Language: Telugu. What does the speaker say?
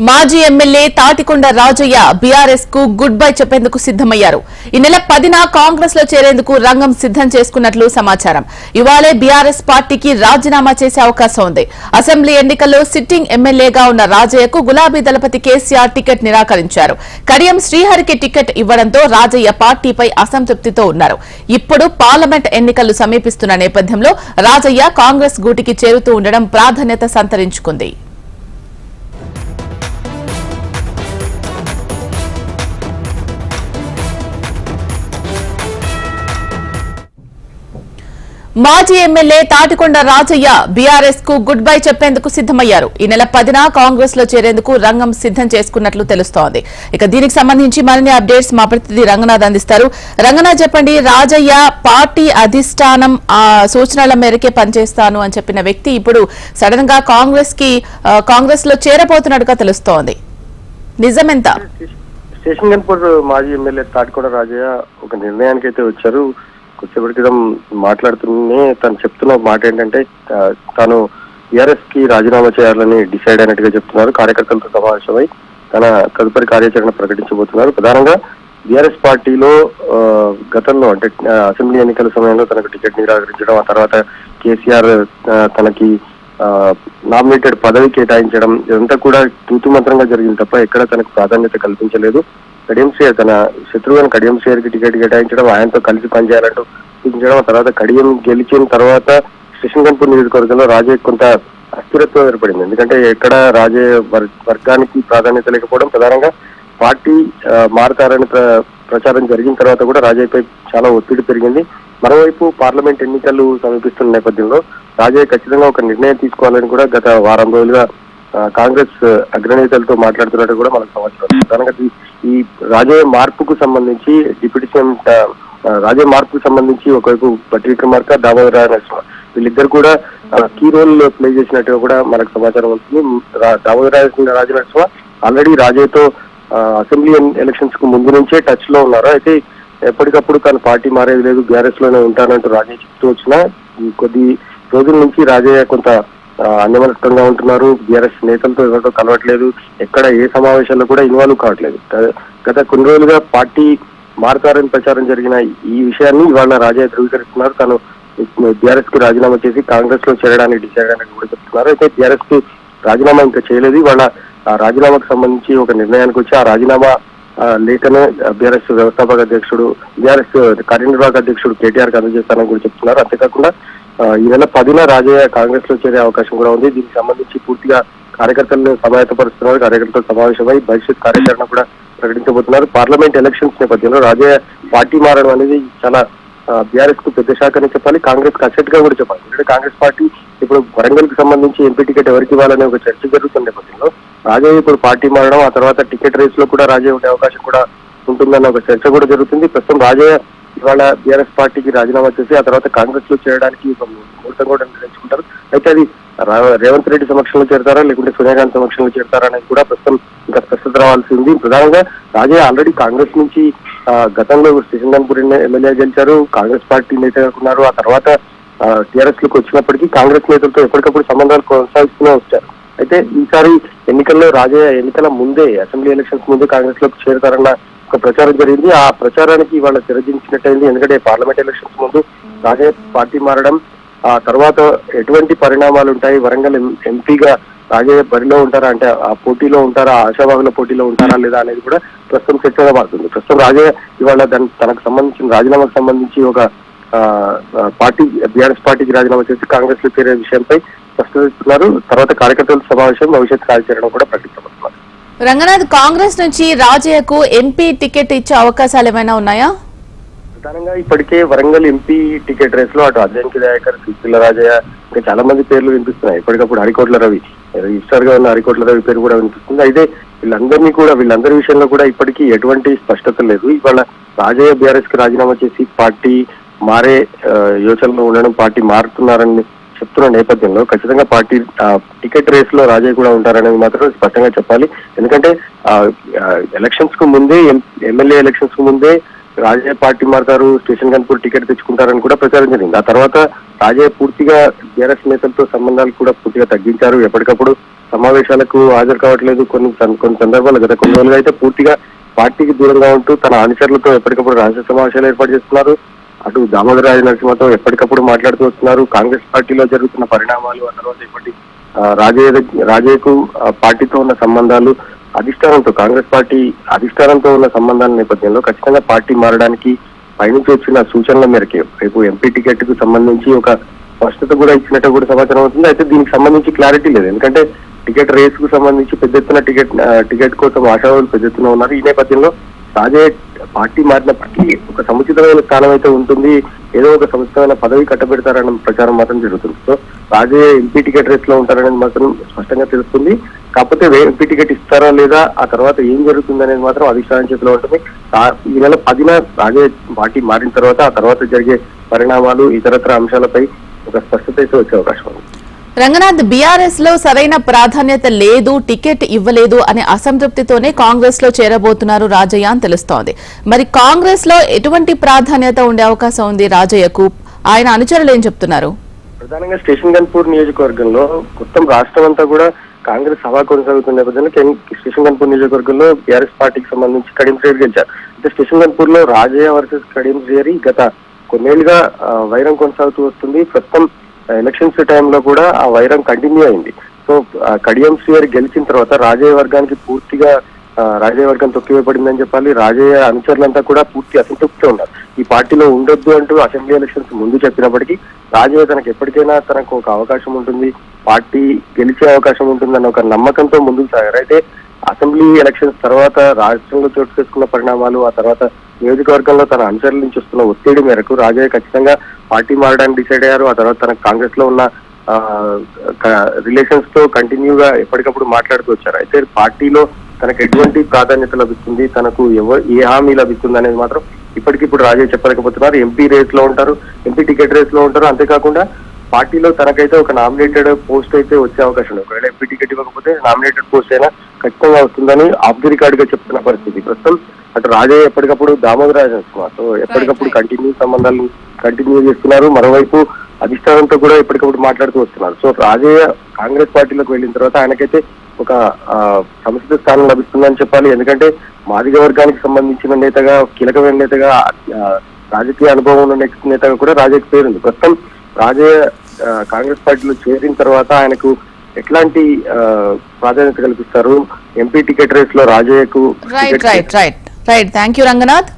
మాజీ ఎమ్మెల్యే తాటికొండ రాజయ్య బీఆర్ఎస్ కు గుడ్ బై చెప్పేందుకు సిద్దమయ్యారు. ఈ నెల 10న కాంగ్రెస్ లో చేరేందుకు రంగం సిద్దం చేసుకున్నట్లు సమాచారం. ఇవాళే బీఆర్ఎస్ పార్టీకి రాజీనామా చేసే అవకాశం ఉంది. అసెంబ్లీ ఎన్నికల్లో సిట్టింగ్ ఎమ్మెల్యేగా ఉన్న రాజయ్యకు గులాబీ దళపతి కేసీఆర్ టికెట్ నిరాకరించారు. కడియం శ్రీహరికి టికెట్ ఇవ్వడంతో రాజయ్య పార్టీపై అసంతృప్తితో ఉన్నారు. ఇప్పుడు పార్లమెంట్ ఎన్నికలు సమీపిస్తున్న నేపథ్యంలో రాజయ్య కాంగ్రెస్ గూటికి చేరుతూ ఉండడం ప్రాధాన్యత సంతరించుకుంది. మాజీ ఎమ్మెల్యే తాటికొండ రాజయ్య బీఆర్ఎస్ కు గుడ్ బై చెప్పేందుకు సిద్దమయ్యారు. ఈ నెల 10న కాంగ్రెస్ లో చేరేందుకు రంగం సిద్దం చేసుకున్నట్లు తెలుస్తోంది. ఇక దీనికి సంబంధించి మరిన్ని అప్డేట్స్ మా ప్రతినిధి రంగనాథ్ అందిస్తారు. రంగనాథ్, చెప్పండి, రాజయ్య పార్టీ అధిష్టానం సూచనల మేరకే పనిచేస్తాను అని చెప్పిన వ్యక్తి ఇప్పుడు సడన్ గా కాంగ్రెస్ లో చేరబోతున్నట్టుగా తెలుస్తోంది. నిజమెంత? స్టేషన్ గన్పూర్ మాజీ ఎమ్మెల్యే తాటికొండ రాజయ్య ఒక నిర్ణయానికి అయితే వచ్చారు. కొద్దిసేపటి క్రితం మాట్లాడుతూనే తను చెప్తున్న మాట ఏంటంటే తాను టీఆర్ఎస్ కి రాజీనామా చేయాలని డిసైడ్ అయినట్టుగా చెప్తున్నారు. కార్యకర్తలతో సమావేశమై తన తదుపరి కార్యాచరణ ప్రకటించబోతున్నారు. ప్రధానంగా టీఆర్ఎస్ పార్టీలో గతంలో అంటే అసెంబ్లీ ఎన్నికల సమయంలో తనకు టికెట్ నిరాకరించడం, ఆ తర్వాత కేసీఆర్ తనకి నామినేటెడ్ పదవి కేటాయించడం, ఇదంతా కూడా తూతుమంత్రంగా జరిగింది తప్ప ఎక్కడ తనకు ప్రాధాన్యత కల్పించలేదు. కడియం శ్రీహరి తన శత్రువుని కడియం శ్రీహరికి టికెట్ కేటాయించడం, ఆయనతో కలిసి పనిచేయాలంటూ సూచించడం, ఆ తర్వాత కడియం గెలిచిన తర్వాత స్టేషన్ గన్పూర్ నియోజకవర్గంలో రాజయ్య కొంత అస్థిరత్వం ఏర్పడింది. ఎందుకంటే ఎక్కడ రాజయ్య వర్గానికి ప్రాధాన్యత లేకపోవడం, ప్రధానంగా పార్టీ మారుతారని ప్రచారం జరిగిన తర్వాత కూడా రాజయ్యపై చాలా ఒత్తిడి పెరిగింది. మరోవైపు పార్లమెంట్ ఎన్నికలు సమీపిస్తున్న నేపథ్యంలో రాజయ్య ఖచ్చితంగా ఒక నిర్ణయం తీసుకోవాలని కూడా గత వారం రోజులుగా కాంగ్రెస్ అగ్రనేతలతో మాట్లాడుతున్నట్టు కూడా మనకు సమాచారం. ప్రధానంగా ఈ రాజయ్య మార్పుకు సంబంధించి డిప్యూటీ సీఎం రాజయ్య మార్పుకు సంబంధించి ఒకవైపు బట్టి విక్రమార్క, దామోదర నరసింహ వీళ్ళిద్దరు కూడా కీ రోల్ ప్లే చేసినట్టుగా కూడా మనకు సమాచారం ఉంటుంది. దామోదర నరసింహ ఆల్రెడీ రాజయ్యతో అసెంబ్లీ ఎలక్షన్స్ కు ముందు నుంచే టచ్ లో ఉన్నారు. అయితే ఎప్పటికప్పుడు తను పార్టీ మారేది లేదు, బీఆర్ఎస్ లోనే ఉంటానంటూ రాజయ్య చెప్తూ వచ్చినా కొద్ది రోజుల నుంచి రాజయ్య కొంత అన్యమనస్కంగా ఉంటున్నారు. బీఆర్ఎస్ నేతలతో ఎవరితో కలవట్లేదు, ఎక్కడ ఏ సమావేశాల్లో కూడా ఇన్వాల్వ్ కావట్లేదు. గత కొన్ని రోజులుగా పార్టీ మారుతారని ప్రచారం జరిగిన ఈ విషయాన్ని ఇవాళ రాజయ్య ధృవీకరిస్తున్నారు. తను బీఆర్ఎస్ కి రాజీనామా చేసి కాంగ్రెస్ లో చేరడానికి డిసైడ్ అయినట్టు కూడా చెప్తున్నారు. అయితే బీఆర్ఎస్ కి రాజీనామా ఇంకా చేయలేదు. ఇవాళ ఆ రాజీనామాకు సంబంధించి ఒక నిర్ణయానికి వచ్చి ఆ రాజీనామా లేఖనే బీఆర్ఎస్ వ్యవస్థాపక అధ్యక్షుడు, బీఆర్ఎస్ కార్యనిర్వాహక అధ్యక్షుడు కేటీఆర్ కి అందజేస్తానని కూడా చెప్తున్నారు. అంతేకాకుండా ఈ నెల 10న రాజయ్య కాంగ్రెస్ లో చేరే అవకాశం కూడా ఉంది. దీనికి సంబంధించి పూర్తిగా కార్యకర్తలను సమాయత్తపరుస్తున్నారు. కార్యకర్తలు సమావేశమై భవిష్యత్ కార్యాచరణ కూడా ప్రకటించబోతున్నారు. పార్లమెంట్ ఎలక్షన్స్ నేపథ్యంలో రాజయ్య పార్టీ మారడం అనేది చాలా బీఆర్ఎస్ కు పెద్ద షాక్ అని చెప్పాలి, కాంగ్రెస్ కు అసెట్ గా కూడా చెప్పాలి. ఎందుకంటే కాంగ్రెస్ పార్టీ ఇప్పుడు వరంగల్ కు సంబంధించి ఎంపీ టికెట్ ఎవరికి ఇవ్వాలనే ఒక చర్చ జరుగుతున్న నేపథ్యంలో రాజయ్య ఇప్పుడు పార్టీ మారడం, ఆ తర్వాత టికెట్ రేస్ లో కూడా రాజయ్య ఉండే అవకాశం కూడా ఉంటుందన్న ఒక చర్చ కూడా జరుగుతుంది. ప్రస్తుతం రాజయ్య ఇవాళ బీఆర్ఎస్ పార్టీకి రాజీనామా చేసి ఆ తర్వాత కాంగ్రెస్ లో చేరడానికి ఒక ముహూర్తం కూడా నిర్ణయించుకుంటారు. అయితే అది రేవంత్ రెడ్డి సమక్షంలో చేరతారా లేకుంటే సోనియా గాంధీ సమక్షంలో చేరతారా అనేది కూడా ప్రస్తుతం ఇంకా స్పష్టత రావాల్సి ఉంది. ప్రధానంగా రాజయ్య ఆల్రెడీ కాంగ్రెస్ నుంచి గతంలో స్టేషన్ గన్పూర్ ఎమ్మెల్యే గెలిచారు, కాంగ్రెస్ పార్టీ నేతగా ఉన్నారు. ఆ తర్వాత టీఆర్ఎస్ లోకి వచ్చినప్పటికీ కాంగ్రెస్ నేతలతో ఎప్పటికప్పుడు సంబంధాలు కొనసాగిస్తూనే వచ్చారు. అయితే ఈసారి ఎన్నికల్లో రాజయ్య ఎన్నికల ముందే అసెంబ్లీ ఎలక్షన్స్ ముందే కాంగ్రెస్ లోకి చేరతారన్న ఒక ప్రచారం జరిగింది. ఆ ప్రచారానికి ఇవాళ తెరదించినట్టయింది. ఎందుకంటే పార్లమెంట్ ఎలక్షన్స్ ముందు రాజయ్య పార్టీ మారడం, ఆ తర్వాత ఎటువంటి పరిణామాలు ఉంటాయి, వరంగల్ ఎంపీగా రాజయ్య బరిలో ఉంటారా, అంటే ఆ పోటీలో ఉంటారా, ఆశావాహుల పోటీలో ఉంటారా లేదా అనేది కూడా ప్రస్తుతం చర్చగా మారుతుంది. ప్రస్తుతం రాజయ్య ఇవాళ తనకు సంబంధించిన రాజీనామాకు సంబంధించి ఒక పార్టీ బీఆర్ఎస్ పార్టీకి రాజీనామా చేసి కాంగ్రెస్ లో చేరే విషయంపై స్పష్టమిస్తున్నారు. తర్వాత కార్యకర్తల సమావేశం భవిష్యత్ కార్యాచరణ కూడా ప్రకటించబడుతున్నారు. రంగనాథ్, కాంగ్రెస్ నుంచి రాజయ్యకు ఎంపీ టికెట్ ఇచ్చే అవకాశాలు ఏమైనా ఉన్నాయా? ప్రధానంగా ఇప్పటికే వరంగల్ ఎంపీ టికెట్ రేస్ లో అటు అద్దంకి దయాకర్, సిరిసిల్ల రాజయ్య ఇంకా చాలా మంది పేర్లు వినిపిస్తున్నాయి. ఎప్పటికప్పుడు హరికోట్ల రవి, రిజిస్టర్ గా ఉన్న హరికోట్ల రవి పేరు కూడా వినిపిస్తుంది. అయితే వీళ్ళందరి విషయంలో కూడా ఇప్పటికీ ఎటువంటి స్పష్టత లేదు. ఇవాళ రాజయ్య బీఆర్ఎస్ కి రాజీనామా చేసి పార్టీ మారే యోచనలో ఉండడం, పార్టీ మారుతున్నారని చెప్తున్న నేపథ్యంలో ఖచ్చితంగా పార్టీ టికెట్ రేస్ లో రాజయ్య కూడా ఉంటారనేది మాత్రం స్పష్టంగా చెప్పాలి. ఎందుకంటే ఎలక్షన్స్ కు ముందే ఎమ్మెల్యే ఎలక్షన్స్ కు ముందే రాజయ్య పార్టీ మారుతారు, స్టేషన్ గన్పూర్ టికెట్ తెచ్చుకుంటారని కూడా ప్రచారం జరిగింది. ఆ తర్వాత రాజయ్య పూర్తిగా టీఆర్ఎస్ నేతలతో సంబంధాలు కూడా పూర్తిగా తగ్గించారు. ఎప్పటికప్పుడు సమావేశాలకు హాజరు కావట్లేదు. కొన్ని సందర్భాలు గత కొన్ని రోజులుగా అయితే పూర్తిగా పార్టీకి దూరంగా ఉంటూ తన అనుచరులతో ఎప్పటికప్పుడు రహస్య సమావేశాలు ఏర్పాటు చేస్తున్నారు. అటు దామోదర రాజ నరసింహతో ఎప్పటికప్పుడు మాట్లాడుతూ వస్తున్నారు. కాంగ్రెస్ పార్టీలో జరుగుతున్న పరిణామాలు, ఆ తర్వాత ఇప్పటి రాజయ్యకు పార్టీతో ఉన్న సంబంధాలు, అధిష్టానంతో కాంగ్రెస్ పార్టీ అధిష్టానంతో ఉన్న సంబంధాల నేపథ్యంలో ఖచ్చితంగా పార్టీ మారడానికి పైనుంచి వచ్చిన సూచనల మేరకు రేపు ఎంపీ టికెట్ కు సంబంధించి ఒక స్పష్టత కూడా ఇచ్చినట్టు కూడా సమాచారం అవుతుంది. అయితే దీనికి సంబంధించి క్లారిటీ లేదు. ఎందుకంటే టికెట్ రేస్ కు సంబంధించి పెద్ద ఎత్తున టికెట్ కోసం ఆశావాదులు పెద్ద ఎత్తున ఉన్నారు. ఈ నేపథ్యంలో రాజయ్య పార్టీ మారినప్పటికీ ఒక సముచితమైన స్థానం అయితే ఉంటుంది, ఏదో ఒక సముచితమైన పదవి కట్టబెడతారన్న ప్రచారం మాత్రం జరుగుతుంది. So Rajaiah MP ticket race లో ఉంటారనేది మాత్రం స్పష్టంగా తెలుస్తుంది. కాకపోతే ఎంపీ టికెట్ ఇస్తారా లేదా, ఆ తర్వాత ఏం జరుగుతుంది అనేది మాత్రం అధిష్టానం చేతిలో ఉంటుంది. ఈ నెల 10న రాజయ్య పార్టీ మారిన తర్వాత ఆ తర్వాత జరిగే పరిణామాలు, ఇతరత్ర అంశాలపై ఒక స్పష్టత అయితే వచ్చే అవకాశం ఉంది. రంగనాథ్, బీఆర్ఎస్ లో సరైన ప్రాధాన్యత లేదు, టికెట్ ఇవ్వలేదు అనే అసంతృప్తితోనే కాంగ్రెస్ లో చేరబోతున్నారు రాజయ్య అని తెలుస్తోంది. మరి కాంగ్రెస్ లో ఎటువంటి ప్రాధాన్యత ఉండే అవకాశం ఉంది రాజయ్యకు? ఆయన అనుచరులు ఏం చెప్తున్నారు? ప్రధానంగా స్టేషన్ గన్పూర్ నియోజకవర్గంలో మొత్తం రాష్ట్రం అంతా కూడా కాంగ్రెస్ హవా కొనసాగుతున్న నేపథ్యంలో స్టేషన్ గన్పూర్ నియోజకవర్గంలో బీఆర్ఎస్ పార్టీకి సంబంధించి కడియం శ్రేయర్ గెలిచారు. అయితే స్టేషన్ గన్పూర్ లో రాజయ్య వర్సెస్ కడియం శ్రేయర్ గత కొన్నేళ్లుగా వైరం కొనసాగుతూ వస్తుంది. ప్రస్తుతం ఎలక్షన్స్ టైంలో కూడా ఆ వైరం కంటిన్యూ అయింది. సో కడియం శ్రేయర్ గెలిచిన తర్వాత రాజయ్య వర్గానికి పూర్తిగా రాజయ్య వర్గం తొక్కివేయబడిందని చెప్పాలి. రాజయ్య అనుచరులంతా కూడా పూర్తి అసంతృప్తితో ఉన్నారు. ఈ పార్టీలో ఉండొద్దు అంటూ అసెంబ్లీ ఎలక్షన్స్ ముందు చెప్పినప్పటికీ రాజయ్య తనకు ఎప్పటికైనా తనకు ఒక అవకాశం ఉంటుంది, పార్టీ గెలిచే అవకాశం ఉంటుందన్న ఒక నమ్మకంతో ముందుకు సాగారు. అయితే అసెంబ్లీ ఎలక్షన్స్ తర్వాత రాష్ట్రంలో చోటు చేసుకున్న పరిణామాలు, ఆ తర్వాత నియోజకవర్గంలో తన అనుచరుల నుంచి వస్తున్న ఒత్తిడి మేరకు రాజయ్య ఖచ్చితంగా పార్టీ మారడానికి డిసైడ్ అయ్యారు. ఆ తర్వాత తనకు కాంగ్రెస్ లో ఉన్న రిలేషన్స్ తో కంటిన్యూగా ఎప్పటికప్పుడు మాట్లాడుతూ వచ్చారు. అయితే పార్టీలో తనకు ఎటువంటి ప్రాధాన్యత లభిస్తుంది, తనకు ఏ హామీ లభిస్తుంది అనేది మాత్రం ఇప్పటికిప్పుడు రాజయ్య చెప్పలేకపోతున్నారు. ఎంపీ రేస్ లో ఉంటారు, ఎంపీ టికెట్ రేస్ లో ఉంటారు. అంతేకాకుండా పార్టీలో తనకైతే ఒక నామినేటెడ్ పోస్ట్ అయితే వచ్చే అవకాశం ఉంది. ఒకవేళ ఎంపీ టికెట్ ఇవ్వకపోతే నామినేటెడ్ పోస్ట్ అయినా ఖచ్చితంగా వస్తుందని ఆఫ్ ది రికార్డ్ గా చెప్తున్న పరిస్థితి. ప్రస్తుతం అటు రాజయ్య ఎప్పటికప్పుడు దామోదర రాజ నరసింహతో ఎప్పటికప్పుడు సంబంధాలు కంటిన్యూ చేస్తున్నారు. మరోవైపు అధిష్టానంతో కూడా ఎప్పటికప్పుడు మాట్లాడుతూ వస్తున్నారు. సో రాజయ్య కాంగ్రెస్ పార్టీలోకి వెళ్ళిన తర్వాత ఆయనకైతే ఒక సముచిత స్థానం లభిస్తుందని చెప్పాలి. ఎందుకంటే మాదిగ వర్గానికి సంబంధించిన నేతగా, కీలకమైన నేతగా, రాజకీయ అనుభవం ఉన్న నేతగా కూడా రాజయ్యకి పేరుంది. ప్రస్తుతం రాజయ్య కాంగ్రెస్ పార్టీలో చేరిన తర్వాత ఆయనకు ఎట్లాంటి ప్రాధాన్యత కల్పిస్తారు? ఎంపీ టికెట్ రేస్ లో రాజయ్యకు రైట్. Thank you Ranganath.